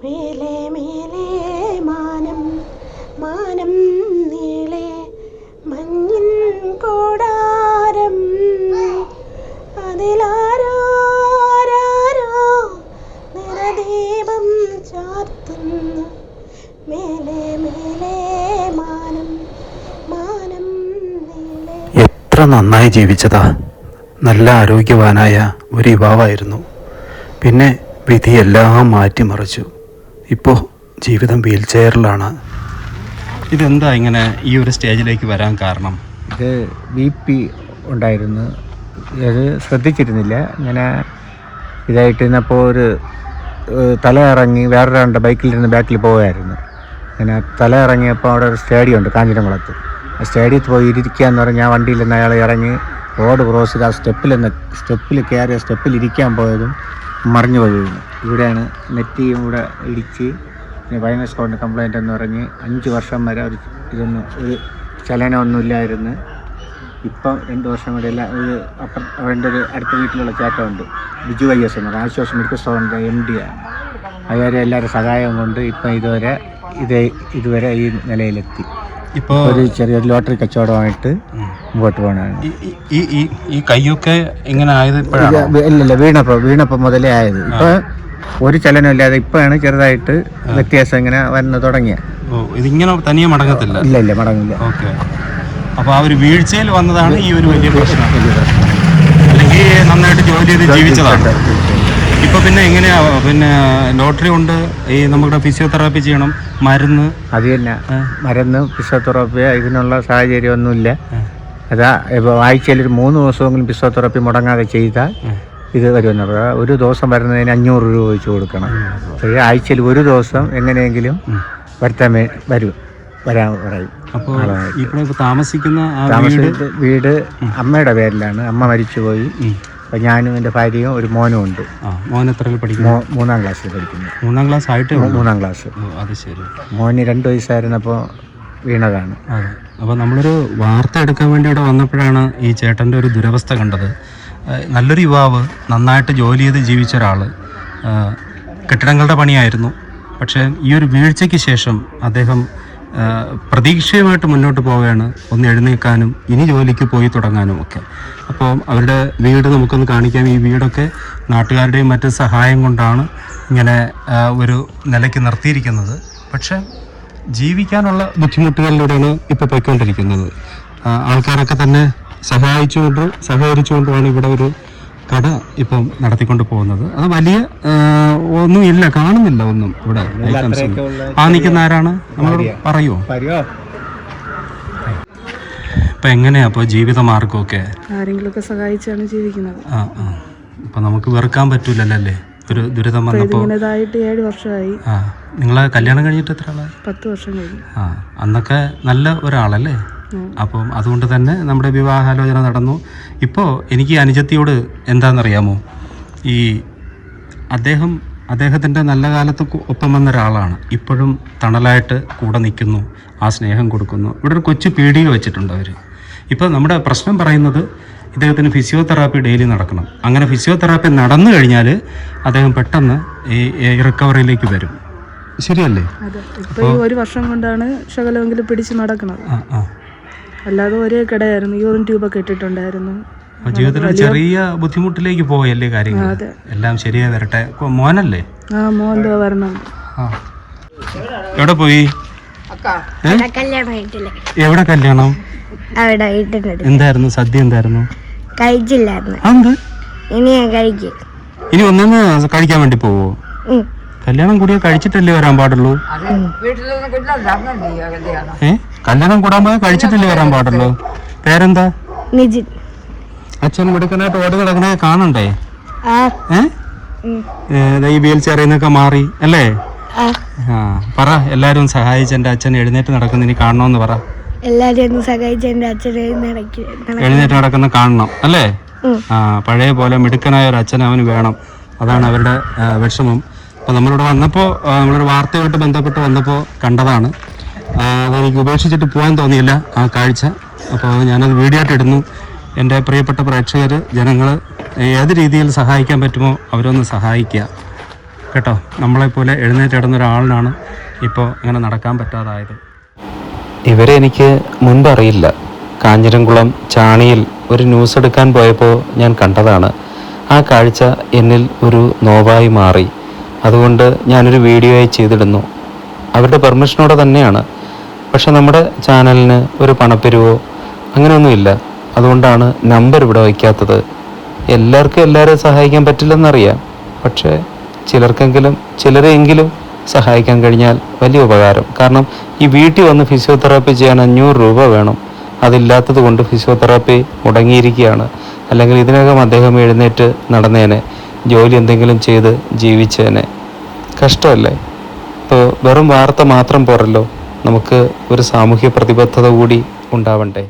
മേലെ മേലെ മാനം മാനം നീളെ മഞ്ഞിൻ കൂടാരം അതിലാരോ ആരാരോ നിറദീപം ചാർത്തുന്നു മേലെ മേലെ മാനം മാനം നീളെ. എത്ര നന്നായി ജീവിച്ചതാ. നല്ല ആരോഗ്യവാനായ ഒരു യുവാവായിരുന്നു. പിന്നെ വിധിയെല്ലാം മാറ്റിമറിച്ചു. ഇപ്പോൾ ജീവിതം വീൽ ചെയറിലാണ്. ഇതെന്താ ഇങ്ങനെ ഈ ഒരു സ്റ്റേജിലേക്ക് വരാൻ കാരണം? ഇത് BP ഉണ്ടായിരുന്നു. അത് ശ്രദ്ധിച്ചിരുന്നില്ല. ഇങ്ങനെ ഇതായിട്ട് ഇന്നപ്പോൾ ഒരു തല ഇറങ്ങി വേറൊരാളുടെ ബൈക്കിലിരുന്ന് ബാക്കിൽ പോവുമായിരുന്നു. ഇങ്ങനെ തല ഇറങ്ങിയപ്പോൾ അവിടെ ഒരു സ്റ്റേഡിയം ഉണ്ട് കാഞ്ഞിരംകുളത്ത്. ആ സ്റ്റേഡിയത്തിൽ പോയി ഇരിക്കുക എന്ന് പറഞ്ഞാൽ ഞാൻ വണ്ടിയിൽ നിന്ന് അയാൾ ഇറങ്ങി റോഡ് ക്രോസ് ചെയ്ത് ആ സ്റ്റെപ്പിൽ കയറിയ സ്റ്റെപ്പിൽ ഇരിക്കാൻ പോയതും മറിഞ്ഞു പോയി വീണു. ഇവിടെയാണ് നെറ്റിയും കൂടെ ഇടിച്ച് വൈനസ് കൊണ്ട് കംപ്ലൈൻ്റ് എന്ന് പറഞ്ഞ് 5 വർഷം വരെ ഒരു ചലനമൊന്നുമില്ലായിരുന്നു. ഇപ്പം 2 വർഷം കൂടെ എല്ലാം അവൻ്റെ ഒരു അടുത്ത വീട്ടിലുള്ള ചേട്ടമുണ്ട്, ബിജു IS എന്ന് പറഞ്ഞാൽ ആശ്വാസം മെഡിക്കൽ സ്റ്റോറിൻ്റെ MD ആണ്. അതുവരെ എല്ലാവരും സഹായം കൊണ്ട് ഇപ്പം ഇതുവരെ ഈ നിലയിലെത്തി. ഇപ്പോൾ ഒരു ചെറിയൊരു ലോട്ടറി കച്ചവടമായിട്ട് മുമ്പോട്ട് പോകണതാണ്. ഈ കൈയൊക്കെ ഇങ്ങനെ ആയത് ഇല്ലല്ല, വീണപ്പോൾ മുതലേ ആയത്. ഇപ്പൊ ഒരു ചലനമില്ലാതെ ഇപ്പോഴാണ് ചെറുതായിട്ട് വ്യത്യാസം ഇങ്ങനെ വരുന്ന തുടങ്ങിയ. ഇതിങ്ങനെ തനിയെ മടങ്ങത്തില്ല? ഇല്ല മടങ്ങില്ല. ഓക്കെ. അപ്പോൾ ആ ഒരു വീഴ്ചയിൽ വന്നതാണ് ഈ ഒരു വലിയ പ്രശ്നം. അല്ലെങ്കിൽ നന്നായിട്ട് ജോലി ചെയ്ത് ജീവിച്ചതാണ്. ഇപ്പൊ പിന്നെ എങ്ങനെയാ? പിന്നെ ലോട്ടറി കൊണ്ട് ഈ നമ്മുടെ ഫിസിയോതെറാപ്പി ചെയ്യണം, മരുന്ന് അത് തന്നെ. മരുന്ന് ഫിസിയോതെറാപ്പി ഇതിനുള്ള സാഹചര്യമൊന്നുമില്ല. അതാ ഇപ്പോൾ ആഴ്ചയിൽ ഒരു 3 ദിവസമെങ്കിലും ഫിസിയോതെറാപ്പി മുടങ്ങാതെ ചെയ്താൽ ഇത് വരുമെന്ന് പറയാം. ഒരു ദിവസം വരുന്നതിന് 500 രൂപ വെച്ച് കൊടുക്കണം. പക്ഷേ ആഴ്ചയിൽ ഒരു ദിവസം എങ്ങനെയെങ്കിലും വരാൻ പറയും. അപ്പോൾ ഇവിടെ താമസിക്കുന്ന വീട് അമ്മയുടെ പേരിലാണ്. അമ്മ മരിച്ചുപോയി. അപ്പം ഞാനും എൻ്റെ ഭാര്യയും ഒരു മോനും ഉണ്ട്. മോൻ എത്രയിൽ പഠിക്കുന്നു? 3ാം ക്ലാസ്സിൽ പഠിക്കുന്നു. 3ാം ക്ലാസ് ആയിട്ട്? 3ാം ക്ലാസ്. അത് ശരി. മോന് 2 വയസ്സായിരുന്നപ്പോൾ വീണതാണ്. അപ്പോൾ നമ്മളൊരു വാർത്ത എടുക്കാൻ വേണ്ടി ഇവിടെ വന്നപ്പോഴാണ് ഈ ചേട്ടൻ്റെ ഒരു ദുരവസ്ഥ കണ്ടത്. നല്ലൊരു യുവാവ്, നന്നായിട്ട് ജോലി ചെയ്ത് ജീവിച്ച ഒരാൾ, കെട്ടിടങ്ങളുടെ പണിയായിരുന്നു. പക്ഷേ ഈ ഒരു വീഴ്ചയ്ക്ക് ശേഷം അദ്ദേഹം പ്രതീക്ഷയുമായിട്ട് മുന്നോട്ട് പോവുകയാണ്, ഒന്ന് എഴുന്നേൽക്കാനും ഇനി ജോലിക്ക് പോയി തുടങ്ങാനും ഒക്കെ. അപ്പോൾ അവരുടെ വീട് നമുക്കൊന്ന് കാണിക്കാം. ഈ വീടൊക്കെ നാട്ടുകാരുടെയും മറ്റ് സഹായം കൊണ്ടാണ് ഇങ്ങനെ ഒരു നിലയ്ക്ക് നിർത്തിയിരിക്കുന്നത്. പക്ഷേ ജീവിക്കാനുള്ള ബുദ്ധിമുട്ടുകളിലൂടെയാണ് ഇപ്പോൾ പോയിക്കൊണ്ടിരിക്കുന്നത്. ആൾക്കാരൊക്കെ തന്നെ സഹകരിച്ചുകൊണ്ടുമാണ് ഇവിടെ ഒരു കട ഇപ്പം നടത്തിക്കൊണ്ട് പോകുന്നത്. അത് വലിയ ഒന്നും ഇല്ല, കാണുന്നില്ല ഒന്നും ഇവിടെ ഐറ്റംസ്. നിൽക്കുന്ന ആരാണ് നമ്മളോട് പറയുമോ? ഇപ്പം എങ്ങനെയാ അപ്പോൾ ജീവിതമാർഗമൊക്കെ? ആരെങ്കിലുമൊക്കെ സഹായിച്ചാണ് ജീവിക്കുന്നത്. ഇപ്പം നമുക്ക് വെറുക്കാൻ പറ്റൂലല്ലോ അല്ലേ? ഒരു ദുരിതം വന്നപ്പോൾ 7 വർഷമായി. നിങ്ങളെ കല്യാണം കഴിഞ്ഞിട്ട് എത്ര ആളായി? 10 വർഷം കഴിഞ്ഞു. അന്നൊക്കെ നല്ല ഒരാളല്ലേ? അപ്പം അതുകൊണ്ട് തന്നെ നമ്മുടെ വിവാഹാലോചന നടന്നു. ഇപ്പോൾ എനിക്ക് അനുജത്തിയോട് എന്താണെന്നറിയാമോ, ഈ അദ്ദേഹത്തിൻ്റെ നല്ല കാലത്ത് ഒപ്പം വന്ന ഒരാളാണ്. ഇപ്പോഴും തണലായിട്ട് കൂടെ നിൽക്കുന്നു, ആ സ്നേഹം കൊടുക്കുന്നു. ഇവിടെ ഒരു കൊച്ചു പീടിക വെച്ചിട്ടുണ്ട് അവർ. ഇപ്പോൾ നമ്മുടെ പ്രശ്നം പറയുന്നത് ഇദ്ദേഹത്തിന് ഫിസിയോതെറാപ്പി ഡെയിലി നടക്കണം. അങ്ങനെ ഫിസിയോതെറാപ്പി നടന്നു കഴിഞ്ഞാൽ അദ്ദേഹം പെട്ടെന്ന് ഈ റിക്കവറിയിലേക്ക് വരും. ശരിയല്ലേ? ഇപ്പോൾ ഈ 1 വർഷം കൊണ്ടാണ് ശകലമെങ്കിലും പിടിച്ച് നടക്കുന്നത്. അല്ലാതെ ഒരേ കിടയായിരുന്നു. യൂറിൻ ട്യൂബൊക്കെ ഇട്ടിട്ടുണ്ടായിരുന്നു. ജീവിതത്തിൽ ചെറിയ ബുദ്ധിമുട്ടിലേക്ക് പോയല്ലേ കാര്യങ്ങൾ? എല്ലാം ശരിയായി വരട്ടെ. മോനല്ലേ? മോൻ വരണം. എവിടെ പോയി? എവിടെ കല്യാണം? എന്തായിരുന്നു സദ്യ? എന്തായിരുന്നു? കഴിച്ചില്ലായിരുന്നു. ഇനി ഒന്നു കഴിക്കാൻ വേണ്ടി പോവോ? കല്യാണം കൂടിയാ കഴിച്ചിട്ടല്ലേ വരാൻ പാടുള്ളൂ? കല്യാണം കൂടാൻ പോയാൽ കഴിച്ചിട്ടല്ലേ വരാൻ പാടുള്ളൂ? പേരെന്താ? അച്ഛൻ മിടുക്കനായിട്ട് ഓടി കിടക്കണേ കാണണ്ടേ? ഈ വീൽ ചെയറിന്നൊക്കെ മാറി അല്ലേ? പറ, എല്ലാരും സഹായിച്ച് എന്റെ അച്ഛൻ എഴുന്നേറ്റ് നടക്കുന്ന ഇനി കാണണമെന്ന് പറ. എല്ലാരും സഹായിച്ച് എന്റെ അച്ഛൻ എഴുന്നേറ്റ് നടക്കുന്ന കാണണം അല്ലേ? പഴയ പോലെ മിടുക്കനായ ഒരു അച്ഛൻ അവന് വേണം. അതാണ് അവരുടെ വിഷമം. അപ്പോൾ നമ്മളിവിടെ വന്നപ്പോൾ, നമ്മളൊരു വാർത്തയായിട്ട് ബന്ധപ്പെട്ട് വന്നപ്പോൾ കണ്ടതാണ്. അതെനിക്ക് ഉപേക്ഷിച്ചിട്ട് പോകാൻ തോന്നിയില്ല ആ കാഴ്ച. അപ്പോൾ ഞാനത് വീഡിയോ ആയിട്ട് ഇടുന്നു. എൻ്റെ പ്രിയപ്പെട്ട പ്രേക്ഷകർ, ജനങ്ങൾ ഏത് രീതിയിൽ സഹായിക്കാൻ പറ്റുമോ അവരൊന്ന് സഹായിക്കുക കേട്ടോ. നമ്മളെപ്പോലെ എഴുന്നേറ്റ് കിടന്ന ഒരാളിനാണ് ഇപ്പോൾ അങ്ങനെ നടക്കാൻ പറ്റാതായത്. ഇവരെ എനിക്ക് മുൻപറിയില്ല. കാഞ്ഞിരംകുളം ചാണിയിൽ ഒരു ന്യൂസ് എടുക്കാൻ പോയപ്പോൾ ഞാൻ കണ്ടതാണ്. ആ കാഴ്ച എന്നിൽ ഒരു നോവായി മാറി. അതുകൊണ്ട് ഞാനൊരു വീഡിയോയായി ചെയ്തിടുന്നു. അവരുടെ പെർമിഷനോടെ തന്നെയാണ്. പക്ഷെ നമ്മുടെ ചാനലിന് ഒരു പണപ്പിരിവോ അങ്ങനെയൊന്നുമില്ല. അതുകൊണ്ടാണ് നമ്പർ ഇവിടെ വയ്ക്കാത്തത്. എല്ലാവർക്കും എല്ലാവരെയും സഹായിക്കാൻ പറ്റില്ലെന്നറിയാം. പക്ഷേ ചിലരെങ്കിലും സഹായിക്കാൻ കഴിഞ്ഞാൽ വലിയ ഉപകാരം. കാരണം ഈ വീട്ടിൽ വന്ന് ഫിസിയോതെറാപ്പി ചെയ്യാൻ 500 രൂപ വേണം. അതില്ലാത്തത് കൊണ്ട് ഫിസിയോതെറാപ്പി മുടങ്ങിയിരിക്കുകയാണ്. അല്ലെങ്കിൽ ഇതിനകം അദ്ദേഹം എഴുന്നേറ്റ് നടന്നേനെ, ജോലി എന്തെങ്കിലും ചെയ്ത് ജീവിച്ചേനെ. കഷ്ടമല്ലേ? ഇപ്പോൾ വെറും വാർത്ത മാത്രം പോരല്ലോ, നമുക്ക് ഒരു സാമൂഹ്യ പ്രതിബദ്ധത കൂടി ഉണ്ടാവണ്ടേ?